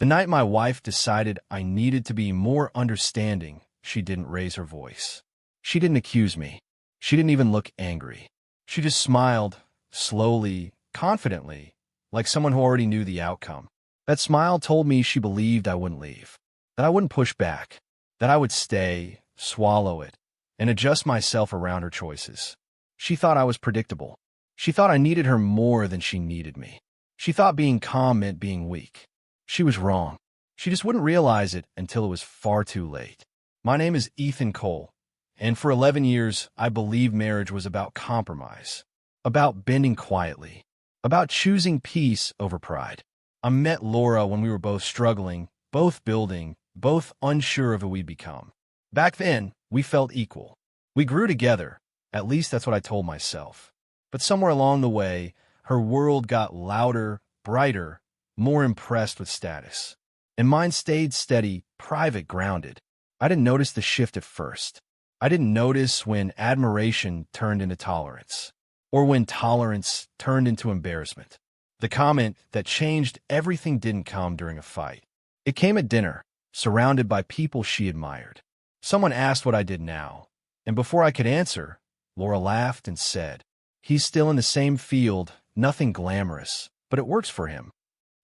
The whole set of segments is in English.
The night my wife decided I needed to be more understanding, she didn't raise her voice. She didn't accuse me. She didn't even look angry. She just smiled, slowly, confidently, like someone who already knew the outcome. That smile told me she believed I wouldn't leave, that I wouldn't push back, that I would stay, swallow it, and adjust myself around her choices. She thought I was predictable. She thought I needed her more than she needed me. She thought being calm meant being weak. She was wrong. She just wouldn't realize it until it was far too late. My name is Ethan Cole, and for 11 years, I believed marriage was about compromise, about bending quietly, about choosing peace over pride. I met Laura when we were both struggling, both building, both unsure of who we'd become. Back then, we felt equal. We grew together. At least that's what I told myself. But somewhere along the way, her world got louder, brighter, more impressed with status. And mine stayed steady, private, grounded. I didn't notice the shift at first. I didn't notice when admiration turned into tolerance, or when tolerance turned into embarrassment. The comment that changed everything didn't come during a fight. It came at dinner, surrounded by people she admired. Someone asked what I did now, and before I could answer, Laura laughed and said, "He's still in the same field, nothing glamorous, but it works for him."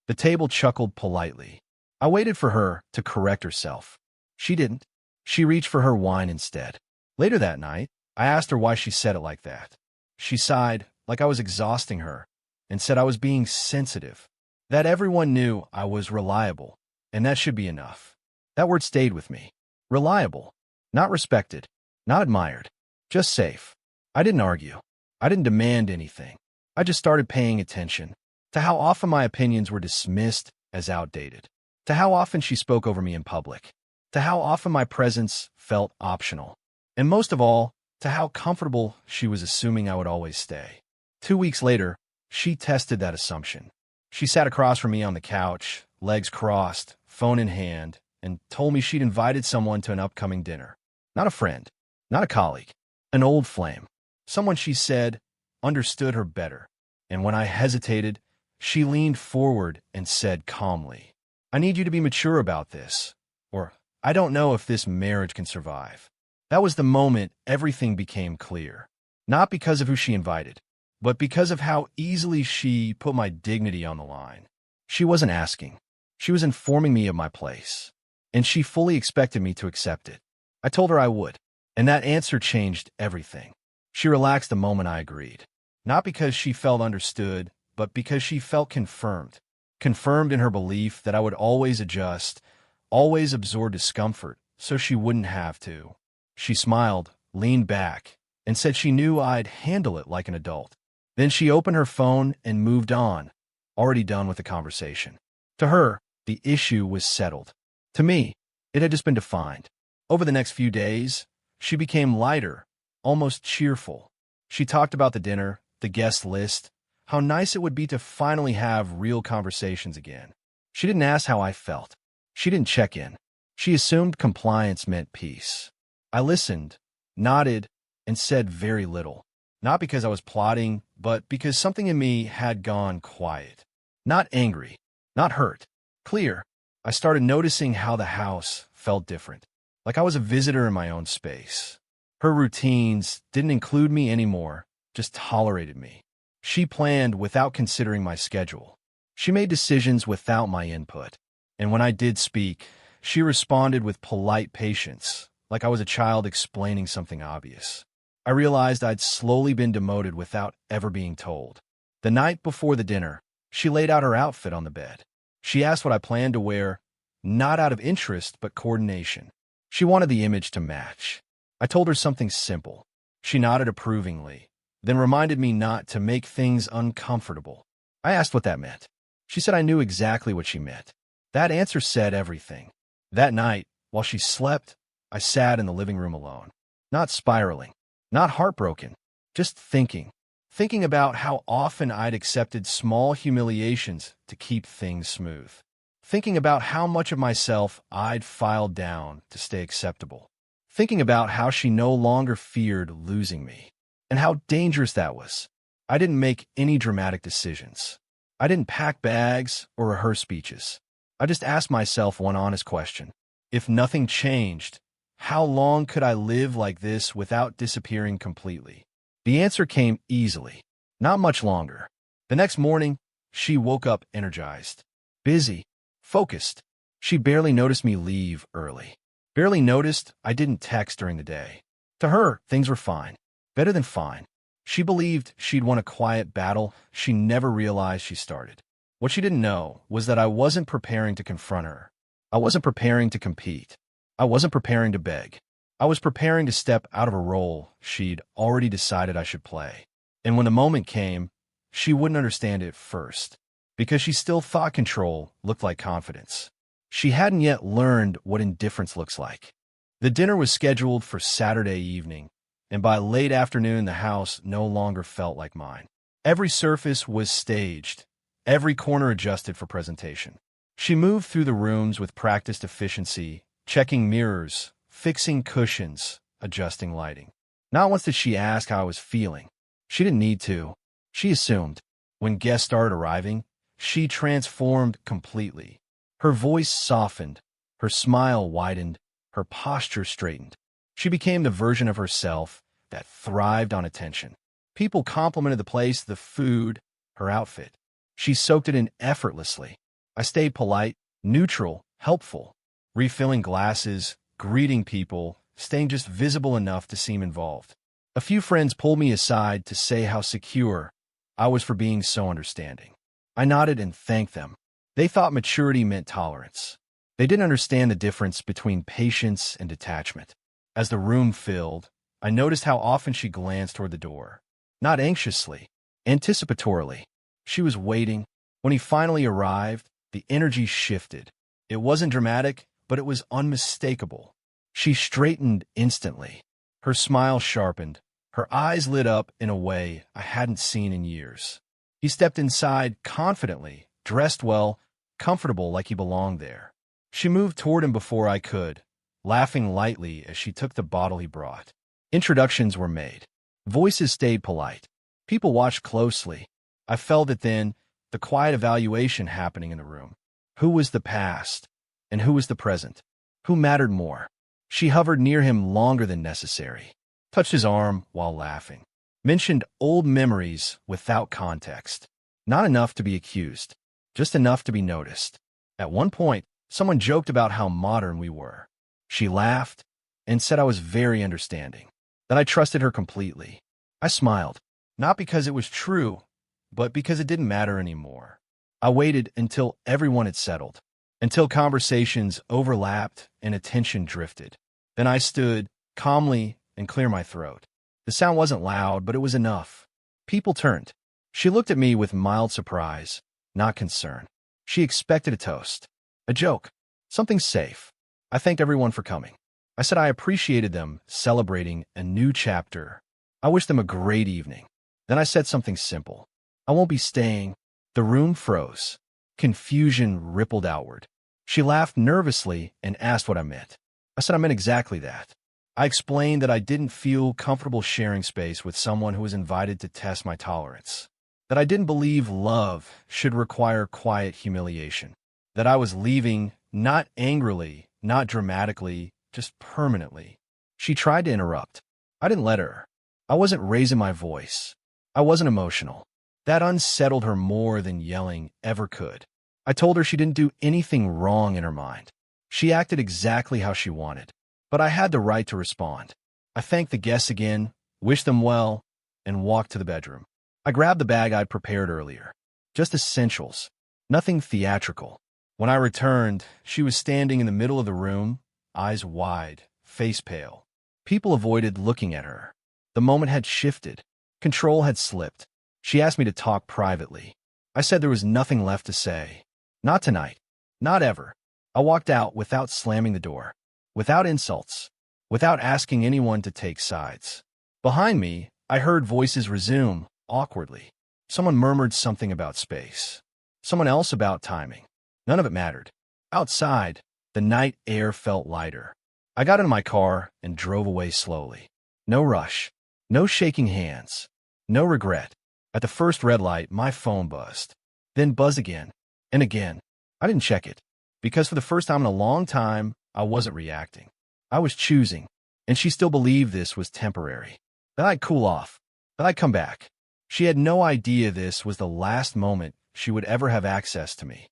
The table chuckled politely. I waited for her to correct herself. She didn't. She reached for her wine instead. Later that night, I asked her why she said it like that. She sighed, like I was exhausting her, and said I was being sensitive, that everyone knew I was reliable, and that should be enough. That word stayed with me. Reliable. Not respected. Not admired. Just safe. I didn't argue. I didn't demand anything. I just started paying attention to how often my opinions were dismissed as outdated, to how often she spoke over me in public, to how often my presence felt optional, and most of all, to how comfortable she was assuming I would always stay. 2 weeks later, she tested that assumption. She sat across from me on the couch, legs crossed, phone in hand, and told me she'd invited someone to an upcoming dinner. Not a friend, not a colleague, an old flame. Someone she said understood her better. And when I hesitated, she leaned forward and said calmly, "I need you to be mature about this," or "I don't know if this marriage can survive." That was the moment everything became clear. Not because of who she invited, but because of how easily she put my dignity on the line. She wasn't asking. She was informing me of my place, and she fully expected me to accept it. I told her I would, and that answer changed everything. She relaxed the moment I agreed, not because she felt understood, but because she felt confirmed. Confirmed in her belief that I would always adjust, always absorb discomfort, so she wouldn't have to. She smiled, leaned back, and said she knew I'd handle it like an adult. Then she opened her phone and moved on, already done with the conversation. To her, the issue was settled. To me, it had just been defined. Over the next few days, she became lighter, almost cheerful. She talked about the dinner, the guest list, how nice it would be to finally have real conversations again. She didn't ask how I felt. She didn't check in. She assumed compliance meant peace. I listened, nodded, and said very little. Not because I was plotting, but because something in me had gone quiet. Not angry, not hurt. Clear. I started noticing how the house felt different, like I was a visitor in my own space. Her routines didn't include me anymore, just tolerated me. She planned without considering my schedule. She made decisions without my input. And when I did speak, she responded with polite patience, like I was a child explaining something obvious. I realized I'd slowly been demoted without ever being told. The night before the dinner, she laid out her outfit on the bed. She asked what I planned to wear, not out of interest, but coordination. She wanted the image to match. I told her something simple. She nodded approvingly, then reminded me not to make things uncomfortable. I asked what that meant. She said I knew exactly what she meant. That answer said everything. That night, while she slept, I sat in the living room alone. Not spiraling, not heartbroken, just thinking. Thinking about how often I'd accepted small humiliations to keep things smooth. Thinking about how much of myself I'd filed down to stay acceptable. Thinking about how she no longer feared losing me, and how dangerous that was. I didn't make any dramatic decisions. I didn't pack bags or rehearse speeches. I just asked myself one honest question. If nothing changed, how long could I live like this without disappearing completely? The answer came easily. Not much longer. The next morning, she woke up energized, busy, focused. She barely noticed me leave early. Barely noticed I didn't text during the day. To her, things were fine. Better than fine. She believed she'd won a quiet battle she never realized she started. What she didn't know was that I wasn't preparing to confront her. I wasn't preparing to compete. I wasn't preparing to beg. I was preparing to step out of a role she'd already decided I should play. And when the moment came, she wouldn't understand it first, because she still thought control looked like confidence. She hadn't yet learned what indifference looks like. The dinner was scheduled for Saturday evening, and by late afternoon the house no longer felt like mine. Every surface was staged, every corner adjusted for presentation. She moved through the rooms with practiced efficiency, checking mirrors, fixing cushions, adjusting lighting. Not once did she ask how I was feeling. She didn't need to. She assumed. When guests started arriving, she transformed completely. Her voice softened, her smile widened, her posture straightened. She became the version of herself that thrived on attention. People complimented the place, the food, her outfit. She soaked it in effortlessly. I stayed polite, neutral, helpful, refilling glasses, greeting people, staying just visible enough to seem involved. A few friends pulled me aside to say how secure I was for being so understanding. I nodded and thanked them. They thought maturity meant tolerance. They didn't understand the difference between patience and detachment. As the room filled, I noticed how often she glanced toward the door. Not anxiously, anticipatorily. She was waiting. When he finally arrived, the energy shifted. It wasn't dramatic, but it was unmistakable. She straightened instantly. Her smile sharpened. Her eyes lit up in a way I hadn't seen in years. He stepped inside confidently, dressed well, comfortable like he belonged there. She moved toward him before I could, laughing lightly as she took the bottle he brought. Introductions were made. Voices stayed polite. People watched closely. I felt it then, the quiet evaluation happening in the room. Who was the past, and who was the present? Who mattered more? She hovered near him longer than necessary, touched his arm while laughing, mentioned old memories without context. Not enough to be accused, just enough to be noticed. At one point, someone joked about how modern we were. She laughed and said I was very understanding, that I trusted her completely. I smiled, not because it was true, but because it didn't matter anymore. I waited until everyone had settled, until conversations overlapped and attention drifted. Then I stood, calmly and clear my throat. The sound wasn't loud, but it was enough. People turned. She looked at me with mild surprise, not concern. She expected a toast, a joke, something safe. I thanked everyone for coming. I said I appreciated them celebrating a new chapter. I wished them a great evening. Then I said something simple. I won't be staying. The room froze. Confusion rippled outward. She laughed nervously and asked what I meant. I said I meant exactly that. I explained that I didn't feel comfortable sharing space with someone who was invited to test my tolerance. That I didn't believe love should require quiet humiliation. That I was leaving, not angrily, not dramatically, just permanently. She tried to interrupt. I didn't let her. I wasn't raising my voice. I wasn't emotional. That unsettled her more than yelling ever could. I told her she didn't do anything wrong in her mind. She acted exactly how she wanted. But I had the right to respond. I thanked the guests again, wished them well, and walked to the bedroom. I grabbed the bag I'd prepared earlier. Just essentials. Nothing theatrical. When I returned, she was standing in the middle of the room, eyes wide, face pale. People avoided looking at her. The moment had shifted. Control had slipped. She asked me to talk privately. I said there was nothing left to say. Not tonight. Not ever. I walked out without slamming the door. Without insults. Without asking anyone to take sides. Behind me, I heard voices resume, awkwardly. Someone murmured something about space. Someone else about timing. None of it mattered. Outside, the night air felt lighter. I got into my car and drove away slowly. No rush. No shaking hands. No regret. At the first red light, my phone buzzed. Then buzzed again. And again. I didn't check it. Because for the first time in a long time, I wasn't reacting. I was choosing, and she still believed this was temporary. That I'd cool off, that I'd come back. She had no idea this was the last moment she would ever have access to me.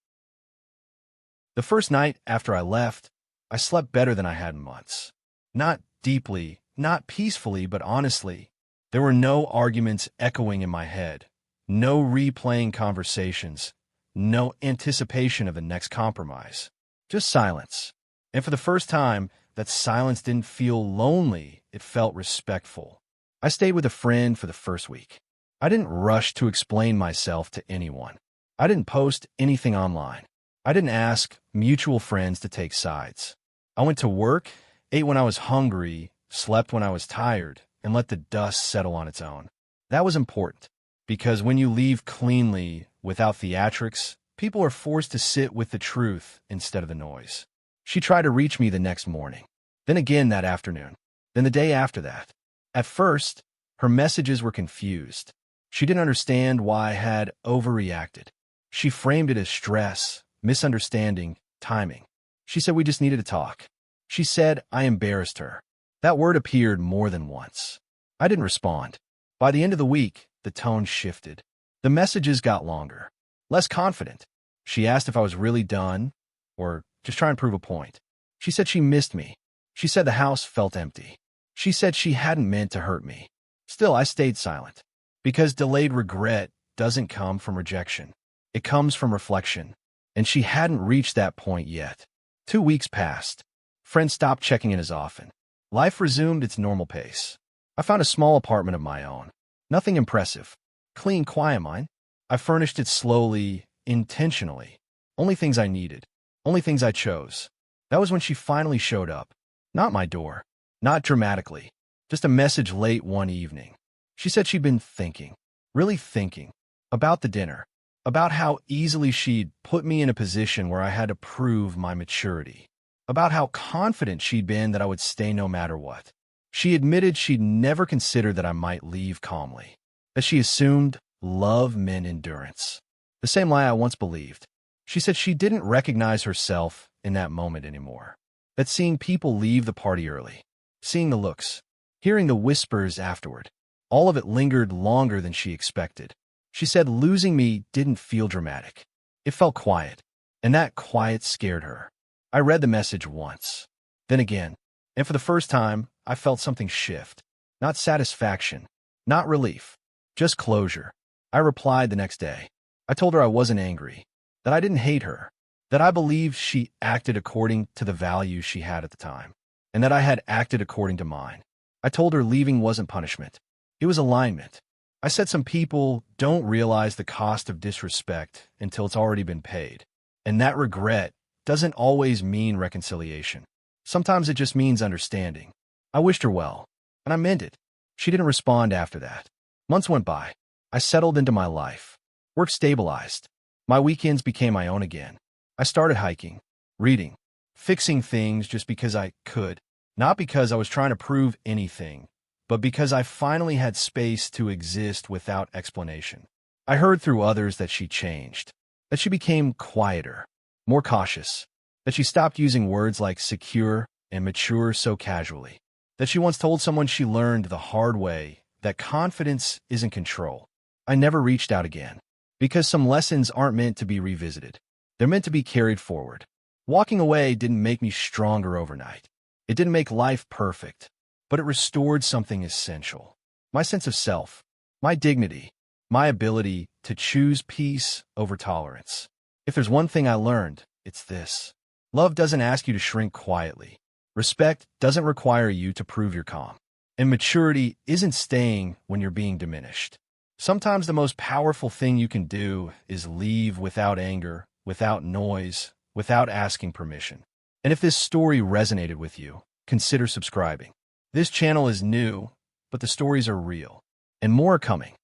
The first night after I left, I slept better than I had in months. Not deeply, not peacefully, but honestly. There were no arguments echoing in my head, no replaying conversations, no anticipation of the next compromise. Just silence. And for the first time, that silence didn't feel lonely, it felt respectful. I stayed with a friend for the first week. I didn't rush to explain myself to anyone. I didn't post anything online. I didn't ask mutual friends to take sides. I went to work, ate when I was hungry, slept when I was tired, and let the dust settle on its own. That was important, because when you leave cleanly, without theatrics, people are forced to sit with the truth instead of the noise. She tried to reach me the next morning, then again that afternoon, then the day after that. At first, her messages were confused. She didn't understand why I had overreacted. She framed it as stress, misunderstanding, timing. She said we just needed to talk. She said I embarrassed her. That word appeared more than once. I didn't respond. By the end of the week, the tone shifted. The messages got longer, less confident. She asked if I was really done, or just trying to prove a point. She said she missed me. She said the house felt empty. She said she hadn't meant to hurt me. Still, I stayed silent. Because delayed regret doesn't come from rejection. It comes from reflection. And she hadn't reached that point yet. 2 weeks passed. Friends stopped checking in as often. Life resumed its normal pace. I found a small apartment of my own. Nothing impressive. Clean, quiet mine. I furnished it slowly, intentionally. Only things I needed. Only things I chose. That was when she finally showed up. Not my door. Not dramatically. Just a message late one evening. She said she'd been thinking. Really thinking. About the dinner. About how easily she'd put me in a position where I had to prove my maturity. About how confident she'd been that I would stay no matter what. She admitted she'd never considered that I might leave calmly. That she assumed love meant endurance. The same lie I once believed. She said she didn't recognize herself in that moment anymore. That seeing people leave the party early, seeing the looks, hearing the whispers afterward, all of it lingered longer than she expected. She said losing me didn't feel dramatic. It felt quiet, and that quiet scared her. I read the message once, then again, and for the first time, I felt something shift. Not satisfaction, not relief, just closure. I replied the next day. I told her I wasn't angry, that I didn't hate her, that I believed she acted according to the values she had at the time, and that I had acted according to mine. I told her leaving wasn't punishment. It was alignment. I said some people don't realize the cost of disrespect until it's already been paid, and that regret doesn't always mean reconciliation. Sometimes it just means understanding. I wished her well, and I meant it. She didn't respond after that. Months went by. I settled into my life. Work stabilized. My weekends became my own again. I started hiking, reading, fixing things just because I could. Not because I was trying to prove anything, but because I finally had space to exist without explanation. I heard through others that she changed, that she became quieter, more cautious, that she stopped using words like secure and mature so casually, that she once told someone she learned the hard way that confidence isn't control. I never reached out again, because some lessons aren't meant to be revisited. They're meant to be carried forward. Walking away didn't make me stronger overnight. It didn't make life perfect, but it restored something essential. My sense of self, my dignity, my ability to choose peace over tolerance. If there's one thing I learned, it's this. Love doesn't ask you to shrink quietly. Respect doesn't require you to prove you're calm. And maturity isn't staying when you're being diminished. Sometimes the most powerful thing you can do is leave without anger, without noise, without asking permission. And if this story resonated with you, consider subscribing. This channel is new, but the stories are real, and more are coming.